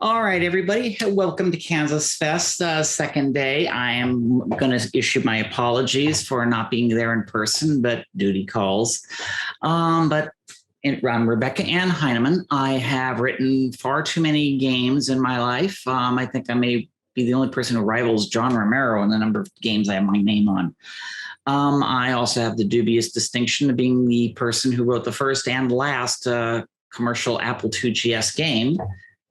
All right, everybody. Welcome to KansasFest, second day. I am going to issue my apologies for not being there in person, but duty calls. I'm Rebecca Ann Heineman. I have written far too many games in my life. I think I may be the only person who rivals John Romero in the number of games I have my name on. I also have the dubious distinction of being the person who wrote the first and last commercial Apple II GS game.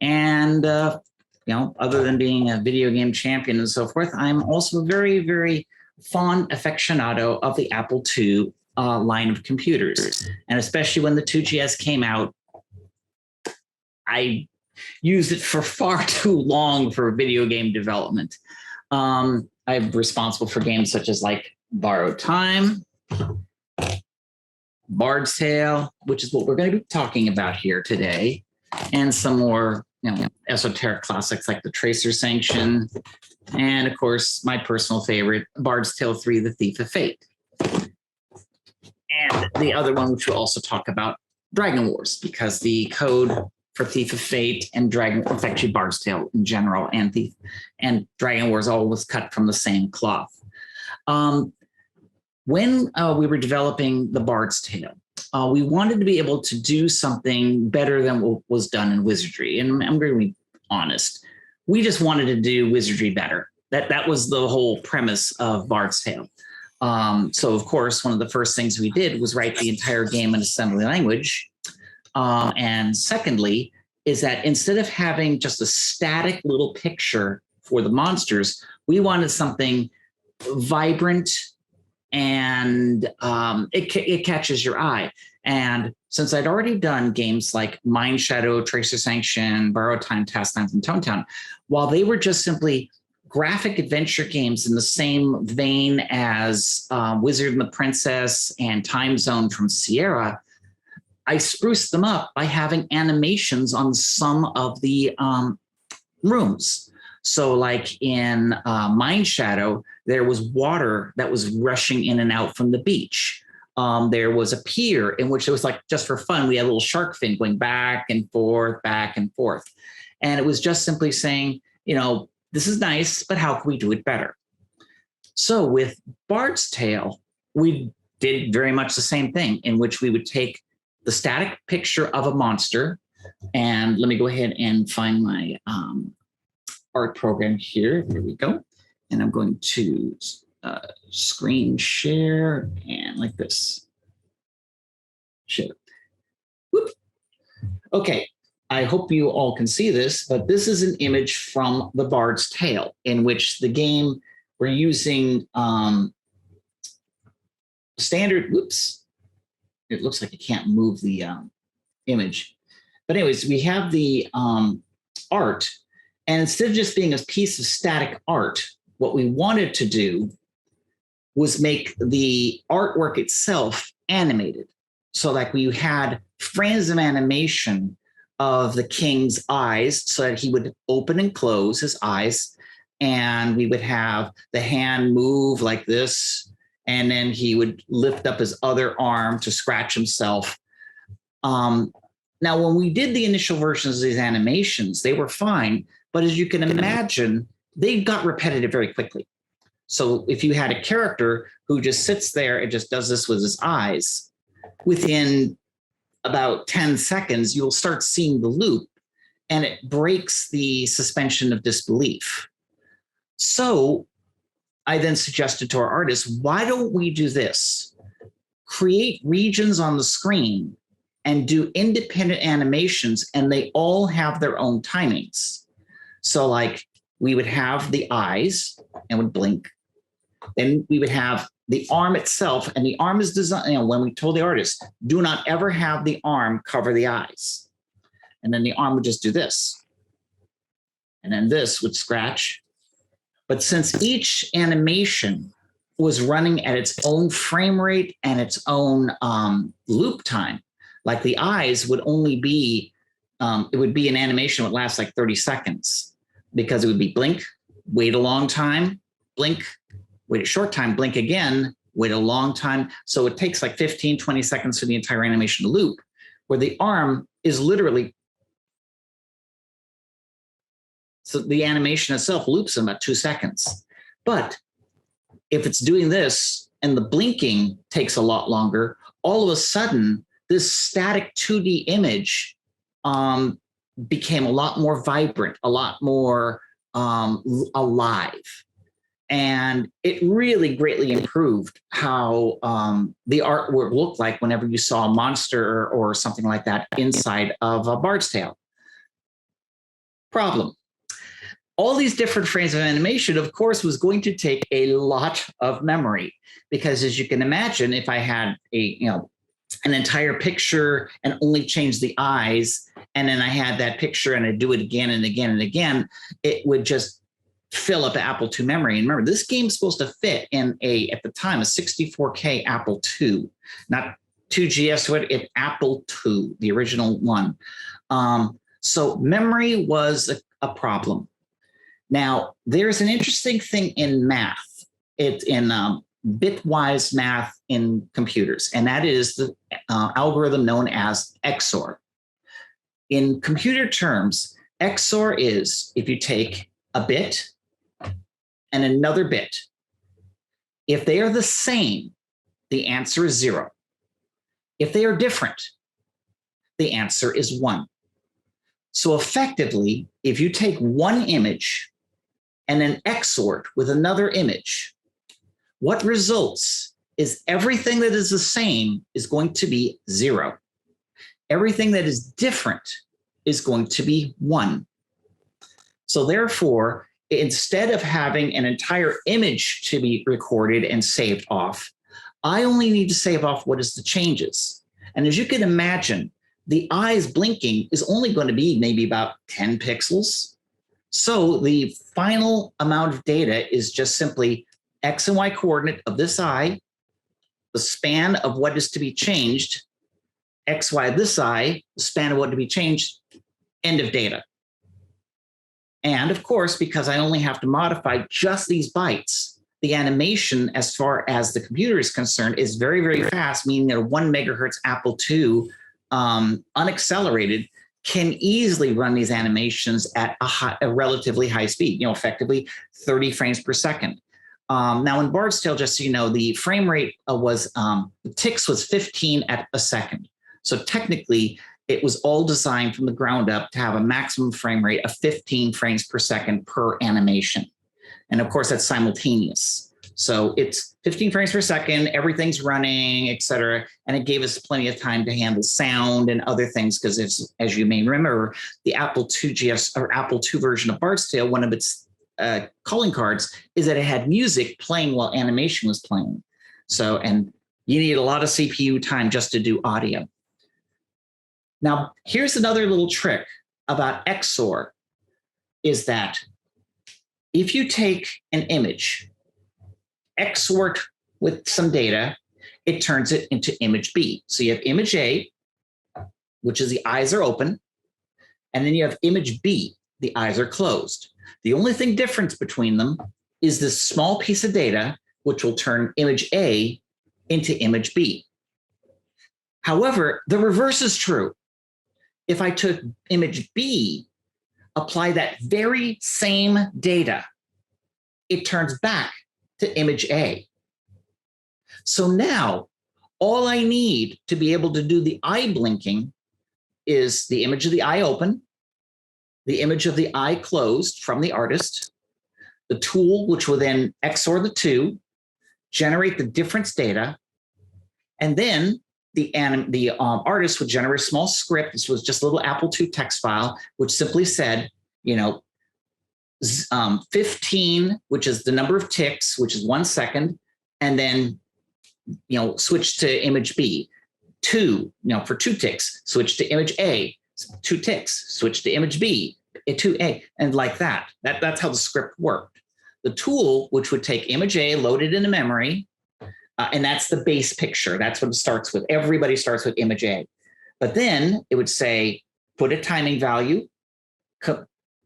And, other than being a video game champion and so forth, I'm also a very, very fond aficionado of the Apple II line of computers. And especially when the 2GS came out, I used it for far too long for video game development. I'm responsible for games such as like Borrowed Time, Bard's Tale, which is what we're going to be talking about here today, and some more esoteric classics like the Tracer Sanction, and of course my personal favorite, Bard's Tale 3, The Thief of Fate. And the other one, which we'll also talk about, Dragon Wars, because the code for Thief of Fate and Dragon, it's actually Bard's Tale in general, and Dragon Wars all was cut from the same cloth. When we were developing the Bard's Tale, we wanted to be able to do something better than what was done in Wizardry. And I'm going to be honest, we just wanted to do Wizardry better. That was the whole premise of Bard's Tale. So, of course, one of the first things we did was write the entire game in assembly language. And secondly, is that instead of having just a static little picture for the monsters, we wanted something vibrant, and it catches your eye. And since I'd already done games like Mind Shadow, Tracer Sanction, Borrowed Time, Task Times, and Tone Town, while they were just simply graphic adventure games in the same vein as Wizard and the Princess and Time Zone from Sierra, I spruced them up by having animations on some of the rooms. So like in Mind Shadow, there was water that was rushing in and out from the beach. There was a pier in which it was like, just for fun, we had a little shark fin going back and forth. And it was just simply saying, this is nice, but how can we do it better? So with Bard's Tale, we did very much the same thing, in which we would take the static picture of a monster. And let me go ahead and find my art program here. There we go. And I'm going to screen share and like this. Share. Whoop. Okay. I hope you all can see this, but this is an image from the Bard's Tale, in which the game we're using standard. Whoops. It looks like I can't move the image. But anyways, we have the art. And instead of just being a piece of static art, what we wanted to do was make the artwork itself animated. So like we had frames of animation of the king's eyes, so that he would open and close his eyes, and we would have the hand move like this, and then he would lift up his other arm to scratch himself. Now, when we did the initial versions of these animations, they were fine, but as you can imagine, they got repetitive very quickly. So if you had a character who just sits there and just does this with his eyes, within about 10 seconds, you'll start seeing the loop, and it breaks the suspension of disbelief. So I then suggested to our artists, why don't we do this? Create regions on the screen and do independent animations, and they all have their own timings. So like we would have the eyes and would blink. Then we would have the arm itself, and the arm is designed, when we told the artist, do not ever have the arm cover the eyes. And then the arm would just do this. And then this would scratch. But since each animation was running at its own frame rate and its own loop time, like the eyes would only be, it would be an animation that would last like 30 seconds. Because it would be blink, wait a long time, blink, wait a short time, blink again, wait a long time. So it takes like 15, 20 seconds for the entire animation to loop, where the arm is literally So the animation itself loops in about 2 seconds. But if it's doing this and the blinking takes a lot longer, all of a sudden, this static 2D image became a lot more vibrant, a lot more alive. And it really greatly improved how the artwork looked like whenever you saw a monster or something like that inside of a Bard's Tale. Problem. All these different frames of animation, of course, was going to take a lot of memory, because as you can imagine, if I had an entire picture and only change the eyes, and then I had that picture and I do it again and again and again, it would just fill up Apple II memory. And remember, this game's supposed to fit in at the time, a 64K Apple II, not 2GS, it Apple II, the original one. So memory was a problem. Now, there's an interesting thing in math. It's in bitwise math in computers, and that is the algorithm known as XOR. In computer terms, XOR is if you take a bit and another bit. If they are the same, the answer is 0. If they are different, the answer is 1. So effectively, if you take one image and then XOR it with another image, what results is everything that is the same is going to be 0. Everything that is different is going to be 1. So therefore, instead of having an entire image to be recorded and saved off, I only need to save off what is the changes. And as you can imagine, the eyes blinking is only going to be maybe about 10 pixels. So the final amount of data is just simply X and Y coordinate of this eye, the span of what is to be changed, X, Y of this eye, the span of what to be changed, end of data. And of course, because I only have to modify just these bytes, the animation, as far as the computer is concerned, is very, very fast, meaning that a 1 megahertz Apple II unaccelerated can easily run these animations at a relatively high speed, effectively 30 frames per second. Now in Bard's Tale, just so you know, the frame rate the ticks was 15 at a second. So technically, it was all designed from the ground up to have a maximum frame rate of 15 frames per second per animation. And of course, that's simultaneous. So it's 15 frames per second, everything's running, et cetera. And it gave us plenty of time to handle sound and other things, because as you may remember, the Apple IIgs or Apple II version of Bard's Tale, one of its calling cards is that it had music playing while animation was playing. So, and you need a lot of CPU time just to do audio. Now, here's another little trick about XOR, is that if you take an image, XOR it with some data, it turns it into image B. So you have image A, which is the eyes are open, and then you have image B, the eyes are closed. The only thing difference between them is this small piece of data, which will turn image A into image B. However, the reverse is true. If I took image B, apply that very same data, it turns back to image A. So now all I need to be able to do the eye blinking is the image of the eye open, the image of the eye closed from the artist, the tool, which will then XOR the two, generate the difference data, and then the artist would generate a small script. This was just a little Apple II text file, which simply said, 15, which is the number of ticks, which is 1 second, and then, switch to image B. 2, for 2 ticks, switch to image A. 2 ticks, switch to image B, 2A, and like that. That's how the script worked. The tool, which would take image A, load it into memory, and that's the base picture. That's what it starts with. Everybody starts with image A. But then it would say, put a timing value,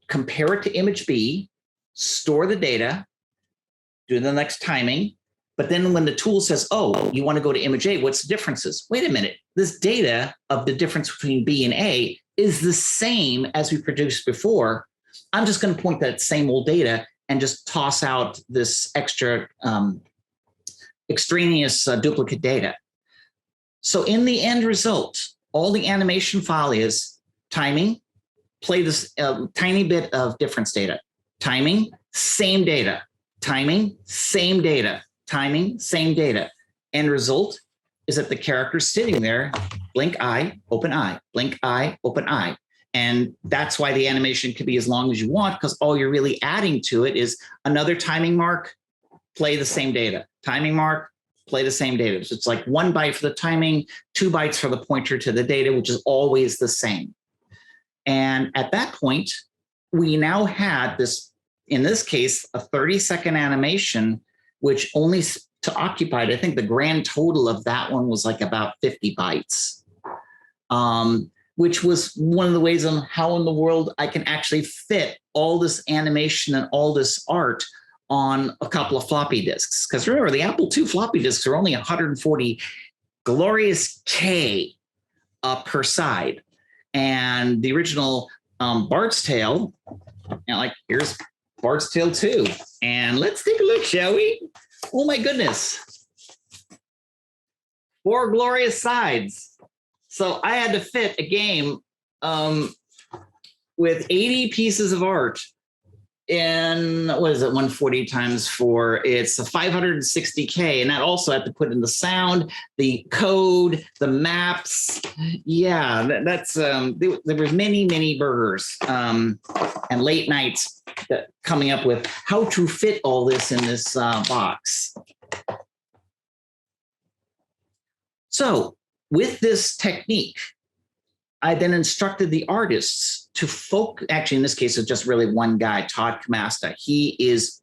compare it to image B, store the data, do the next timing. But then when the tool says, oh, you want to go to image A, what's the differences? Wait a minute. This data of the difference between B and A is the same as we produced before. I'm just going to point that same old data and just toss out this extra extraneous duplicate data. So in the end result, all the animation file is timing, play this tiny bit of difference data, timing, same data, timing, same data, timing, same data. End result is that the character's sitting there, blink eye, open eye, blink eye, open eye. And that's why the animation can be as long as you want, because all you're really adding to it is another timing mark, play the same data, timing mark, play the same data. So it's like 1 byte for the timing, 2 bytes for the pointer to the data, which is always the same. And at that point, we now had this, in this case, a 30-second animation, which only to occupied, I think the grand total of that one was like about 50 bytes, which was one of the ways on how in the world I can actually fit all this animation and all this art on a couple of floppy disks. Because remember, the Apple II floppy disks are only 140 glorious K per side. And the original Bard's Tale, like here's Bard's Tale 2. And let's take a look, shall we? Oh my goodness. 4 glorious sides. So I had to fit a game with 80 pieces of art in, what is it, 140 times 4? It's a 560K. And that also had to put in the sound, the code, the maps. Yeah, that's, there were many, many burgers and late nights coming up with how to fit all this in this box. So with this technique, I then instructed the artists to actually in this case, it's just really one guy, Todd Kamasta. He is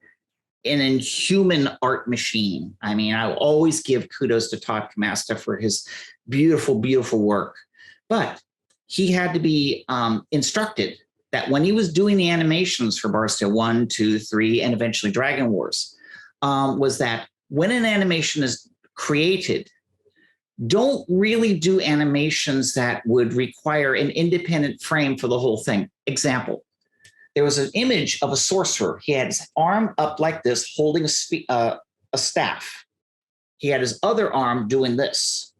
an inhuman art machine. I mean, I will always give kudos to Todd Kamasta for his beautiful, beautiful work. But he had to be instructed that when he was doing the animations for Bard's Tale 1, 2, 3, and eventually Dragon Wars, was that when an animation is created, don't really do animations that would require an independent frame for the whole thing. Example, there was an image of a sorcerer. He had his arm up like this, holding a staff. He had his other arm doing this.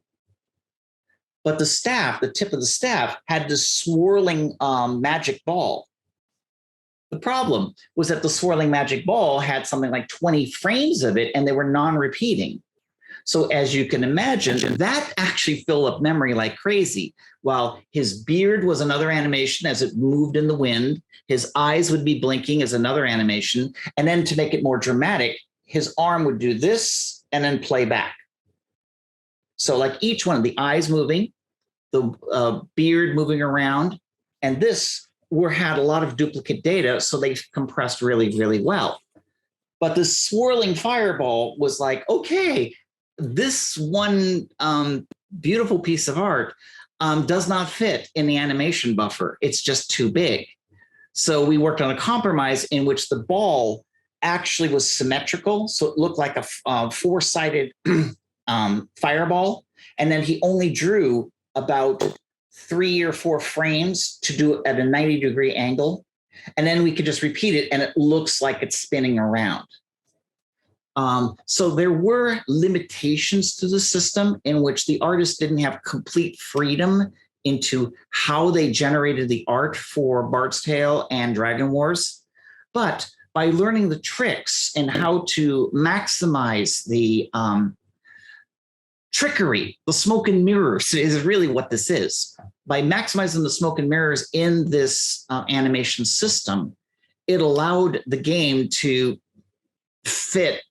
But the staff, the tip of the staff, had this swirling magic ball. The problem was that the swirling magic ball had something like 20 frames of it, and they were non-repeating. So as you can imagine, that actually filled up memory like crazy. While his beard was another animation as it moved in the wind, his eyes would be blinking as another animation. And then to make it more dramatic, his arm would do this and then play back. So like each one of the eyes moving, the beard moving around, and this had a lot of duplicate data, so they compressed really, really well. But the swirling fireball was like, okay, this one beautiful piece of art does not fit in the animation buffer. It's just too big. So we worked on a compromise in which the ball actually was symmetrical. So it looked like a four-sided fireball. And then he only drew about 3 or 4 frames to do it at a 90-degree angle. And then we could just repeat it and it looks like it's spinning around. So there were limitations to the system in which the artists didn't have complete freedom into how they generated the art for Bard's Tale and Dragon Wars. But by learning the tricks and how to maximize the trickery, the smoke and mirrors is really what this is. By maximizing the smoke and mirrors in this animation system, it allowed the game to fit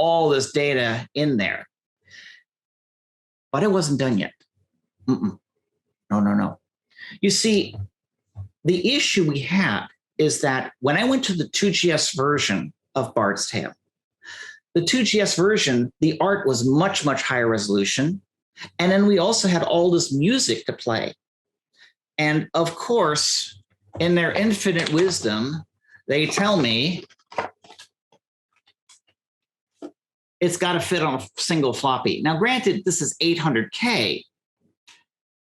all this data in there. But it wasn't done yet. No. You see, the issue we had is that when I went to the 2GS version of Bard's Tale, the 2GS version, the art was much, much higher resolution. And then we also had all this music to play. And of course, in their infinite wisdom, they tell me it's got to fit on a single floppy. Now, granted, this is 800K,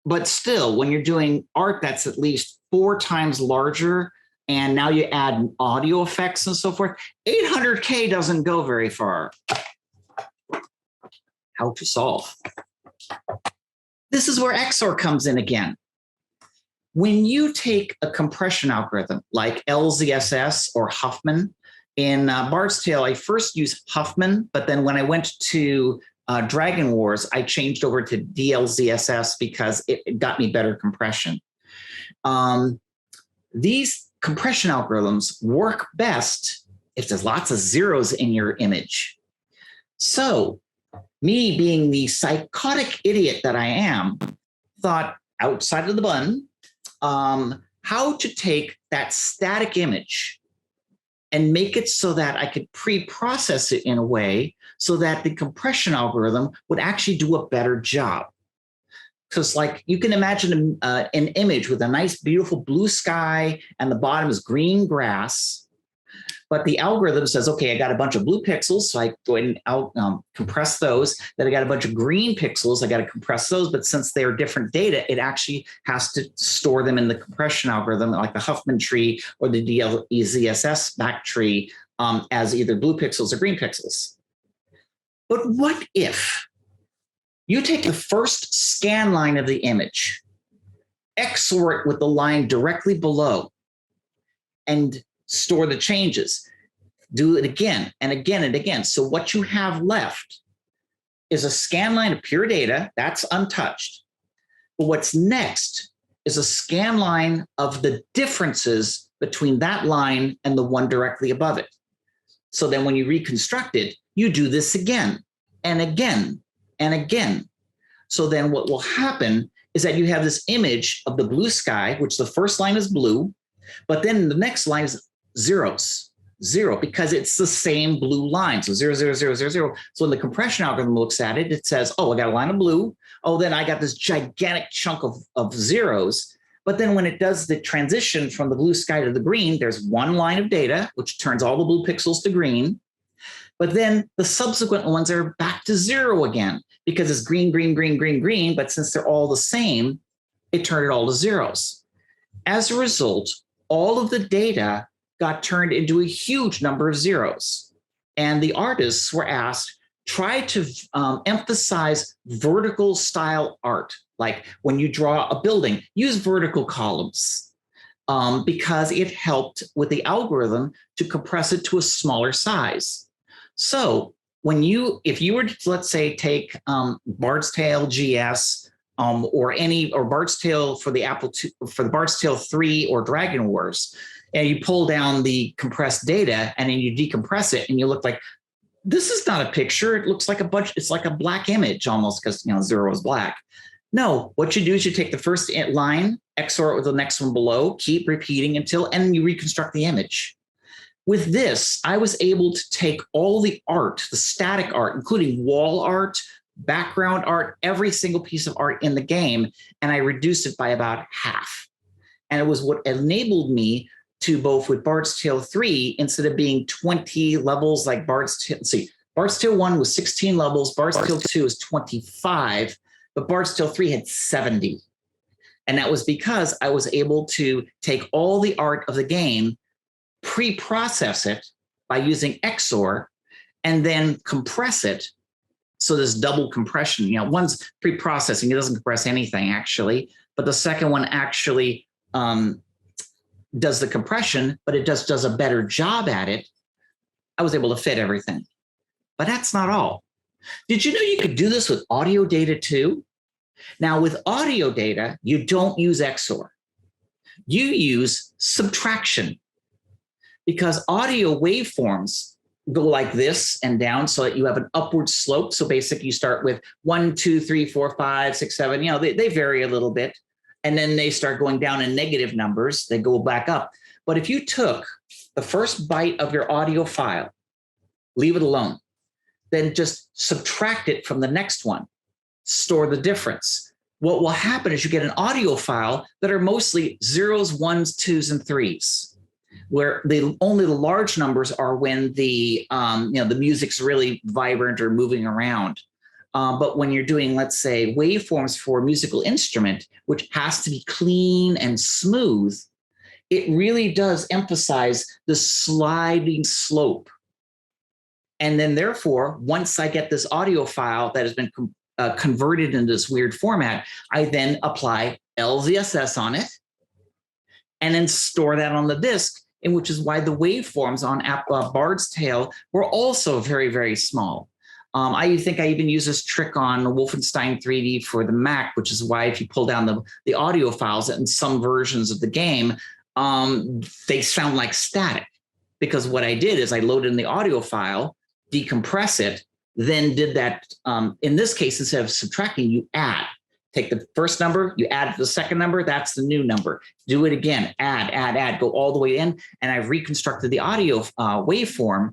but still, when you're doing art that's at least 4 times larger and now you add audio effects and so forth, 800K doesn't go very far. How to solve? This is where XOR comes in again. When you take a compression algorithm like LZSS or Huffman, in Bard's Tale, I first used Huffman, but then when I went to Dragon Wars, I changed over to DLZSS because it got me better compression. These compression algorithms work best if there's lots of zeros in your image. So me being the psychotic idiot that I am, thought outside of the bun, how to take that static image and make it so that I could pre-process it in a way so that the compression algorithm would actually do a better job. Because like you can imagine an image with a nice, beautiful blue sky and the bottom is green grass. But the algorithm says, okay, I got a bunch of blue pixels, so I go ahead and compress those. Then I got a bunch of green pixels, I got to compress those. But since they're different data, it actually has to store them in the compression algorithm, like the Huffman tree or the DLZSS back tree, as either blue pixels or green pixels. But what if you take the first scan line of the image, XOR it with the line directly below, and store the changes, do it again and again and again. So what you have left is a scan line of pure data that's untouched. But what's next is a scan line of the differences between that line and the one directly above it. So then when you reconstruct it, you do this again and again and again. So then what will happen is that you have this image of the blue sky, which the first line is blue, but then the next line is zeros, zero, because it's the same blue line. So 0, 0, 0, 0, 0. So when the compression algorithm looks at it, it says, oh, I got a line of blue. Oh, then I got this gigantic chunk of zeros. But then when it does the transition from the blue sky to the green, there's one line of data, which turns all the blue pixels to green. But then the subsequent ones are back to zero again, because it's green, green, green, green, green. But since they're all the same, it turned it all to zeros. As a result, all of the data got turned into a huge number of zeros. And the artists were asked, try to emphasize vertical style art. Like when you draw a building, use vertical columns because it helped with the algorithm to compress it to a smaller size. So if you were to, let's say, take Bard's Tale GS or Bard's Tale for the Apple II, for the Bard's Tale 3 or Dragon Wars, and you pull down the compressed data and then you decompress it and you look like, this is not a picture. It looks like it's like a black image almost because, zero is black. No, what you do is you take the first line, XOR it with the next one below, keep repeating and you reconstruct the image. With this, I was able to take all the art, the static art, including wall art, background art, every single piece of art in the game, and I reduced it by about half. And it was what enabled me to both with Bard's Tale 3, instead of being 20 levels like Bard's Tale 1 was 16 levels, Bard's Tale 2 is 25, but Bard's Tale 3 had 70. And that was because I was able to take all the art of the game, pre-process it by using XOR, and then compress it. So there's double compression. One's pre-processing, it doesn't compress anything actually, but the second one actually does the compression, but it just does a better job at it. I was able to fit everything. But that's not all. Did you know you could do this with audio data too? Now with audio data, you don't use XOR. You use subtraction, because audio waveforms go like this and down so that you have an upward slope. So basically you start with 1, 2, 3, 4, 5, 6, 7, they vary a little bit. And then they start going down in negative numbers, they go back up. But if you took the first byte of your audio file, leave it alone, then just subtract it from the next one, store the difference. What will happen is you get an audio file that are mostly zeros, ones, twos, and threes, where only the large numbers are when the music's really vibrant or moving around. But when you're doing, let's say, waveforms for a musical instrument, which has to be clean and smooth, it really does emphasize the sliding slope. And then therefore, once I get this audio file that has been converted into this weird format, I then apply LZSS on it and then store that on the disk, and which is why the waveforms on Bard's Tale were also very, very small. I think I even use this trick on Wolfenstein 3D for the Mac, which is why if you pull down the audio files in some versions of the game, they sound like static. Because what I did is I loaded in the audio file, decompress it, then did that. In this case, instead of subtracting, you add. Take the first number, you add the second number, that's the new number. Do it again, add, go all the way in. And I've reconstructed the audio waveform.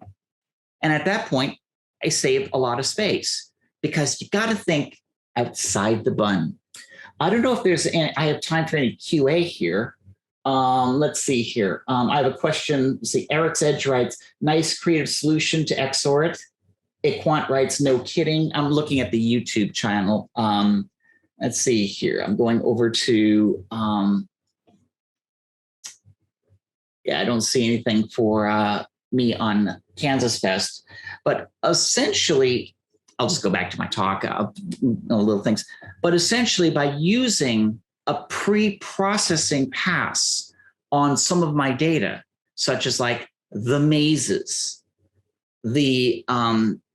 And at that point, I saved a lot of space because you got to think outside the bun. I don't know if I have time for any QA here. Let's see here. I have a question. Let's see, Eric's Edge writes, nice creative solution to XOR it. Equant writes, no kidding. I'm looking at the YouTube channel. Let's see here. I'm going over to, I don't see anything for me on KansasFest, but essentially, I'll just go back to my talk, little things, but essentially by using a pre-processing pass on some of my data, such as like the mazes, the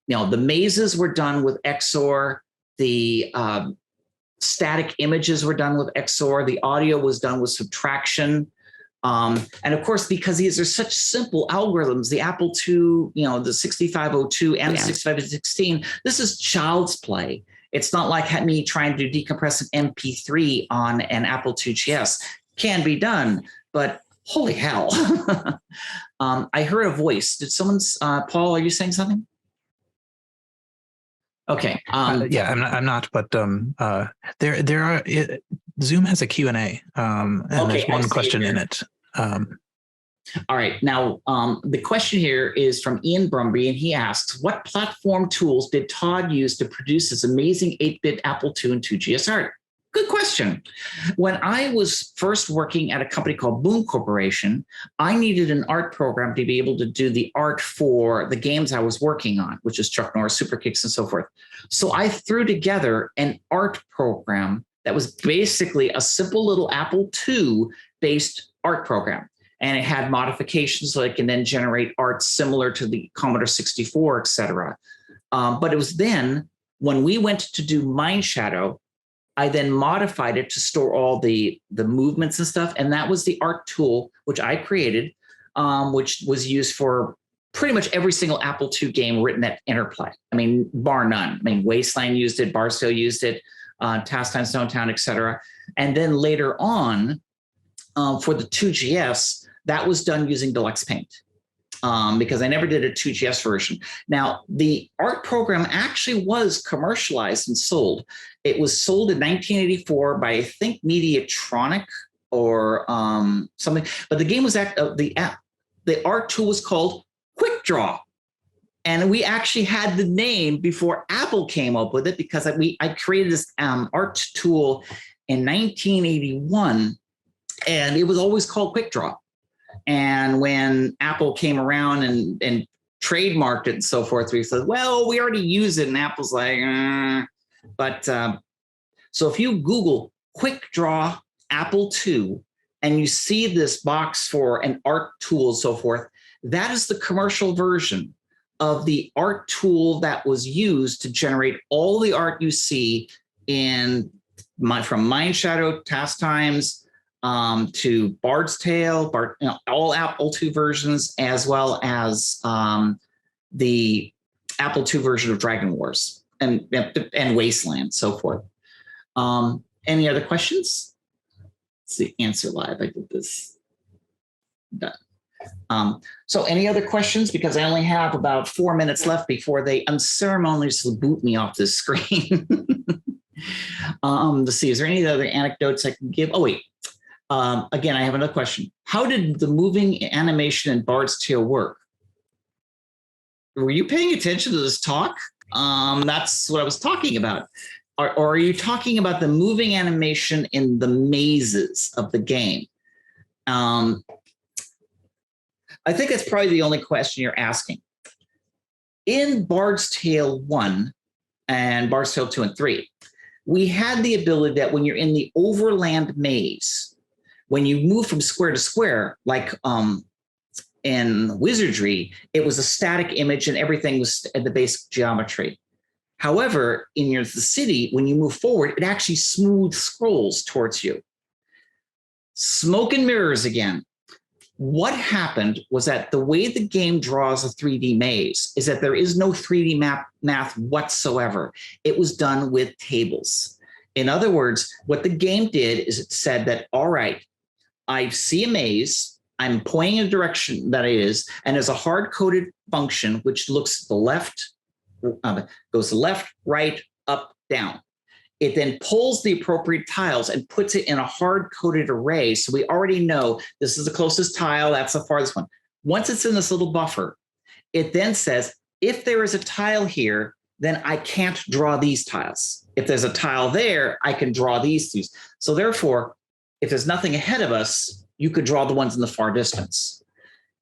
mazes were done with XOR, the static images were done with XOR, the audio was done with subtraction. And of course, because these are such simple algorithms, the Apple II, the 6502 and the 6516, this is child's play. It's not like me trying to decompress an MP3 on an Apple II GS. Can be done, but holy hell. I heard a voice. Did someone's, Paul, are you saying something? Okay. Yeah, I'm not, but there are, Zoom has a Q&A, and okay, there's one question in it. All right. Now, the question here is from Ian Brumby, and he asks, what platform tools did Todd use to produce this amazing 8-bit Apple II and IIgs art? Good question. When I was first working at a company called Boom Corporation, I needed an art program to be able to do the art for the games I was working on, which is Chuck Norris, Super Kicks, and so forth. So I threw together an art program that was basically a simple little Apple II-based art program. And it had modifications so it can then generate art similar to the Commodore 64, et cetera. But it was then when we went to do Mind Shadow, I then modified it to store all the movements and stuff. And that was the art tool, which I created, which was used for pretty much every single Apple II game written at Interplay. I mean, bar none. I mean, Wasteland used it, Barstow used it, Task Time, Stone Town, et cetera. And then later on, for the 2GS, that was done using Deluxe Paint. Because I never did a 2GS version. Now, the art program actually was commercialized and sold. It was sold in 1984 by, I think, Mediatronic or something. But the game was the art tool was called Quick Draw. And we actually had the name before Apple came up with it because I created this art tool in 1981, and it was always called Quick Draw. And when Apple came around and trademarked it and so forth, we said, well, we already use it. And Apple's like, But so if you Google Quick Draw Apple II and you see this box for an art tool and so forth, that is the commercial version of the art tool that was used to generate all the art you see from Mind Shadow, Task Times, to Bard's Tale, all Apple II versions, as well as the Apple II version of Dragon Wars and Wasteland, so forth. Any other questions? Let's see, answer live. I did this. Done. So any other questions? Because I only have about 4 minutes left before they unceremoniously boot me off this screen. Let's see, is there any other anecdotes I can give? Oh, wait. Again, I have another question. How did the moving animation in Bard's Tale work? Were you paying attention to this talk? That's what I was talking about. Or are you talking about the moving animation in the mazes of the game? I think that's probably the only question you're asking. In Bard's Tale 1 and Bard's Tale 2 and 3, we had the ability that when you're in the overland maze, when you move from square to square, like in Wizardry, it was a static image and everything was at the basic geometry. However, in the city, when you move forward, it actually smooth scrolls towards you. Smoke and mirrors again. What happened was that the way the game draws a 3D maze is that there is no 3D math whatsoever. It was done with tables. In other words, what the game did is it said that, all right, I see a maze, I'm pointing in a direction that it is, and there's a hard-coded function which looks to the left, goes to left, right, up, down. It then pulls the appropriate tiles and puts it in a hard-coded array. So we already know this is the closest tile, that's the farthest one. Once it's in this little buffer, it then says, if there is a tile here, then I can't draw these tiles. If there's a tile there, I can draw these two. So therefore, if there's nothing ahead of us, you could draw the ones in the far distance.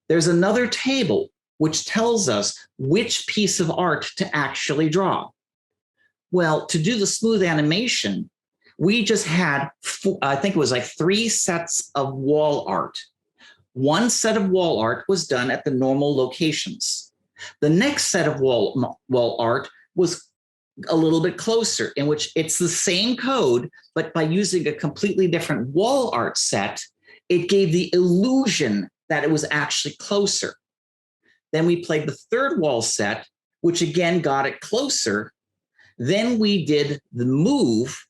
There's another table which tells us which piece of art to actually draw. Well, to do the smooth animation, we just had, I think it was like 3 sets of wall art. One set of wall art was done at the normal locations. The next set of wall art was a little bit closer, in which it's the same code, but by using a completely different wall art set, it gave the illusion that it was actually closer. Then we played the third wall set, which again got it closer. Then we did the move,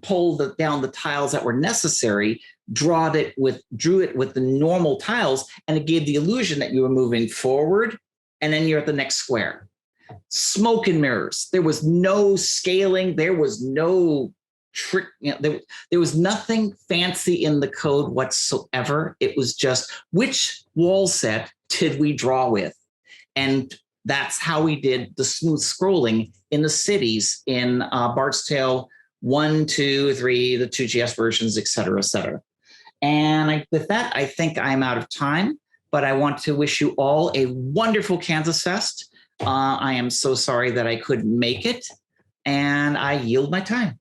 pulled down the tiles that were necessary, drew it with the normal tiles, and it gave the illusion that you were moving forward, and then you're at the next square. Smoke and mirrors. There was no scaling. There was no trick. There was nothing fancy in the code whatsoever. It was just which wall set did we draw with, and that's how we did the smooth scrolling in the cities in Bard's Tale 1, 2, 3, the 2GS versions, et cetera, et cetera. And with that, I think I'm out of time, but I want to wish you all a wonderful KansasFest. I am so sorry that I couldn't make it, and I yield my time.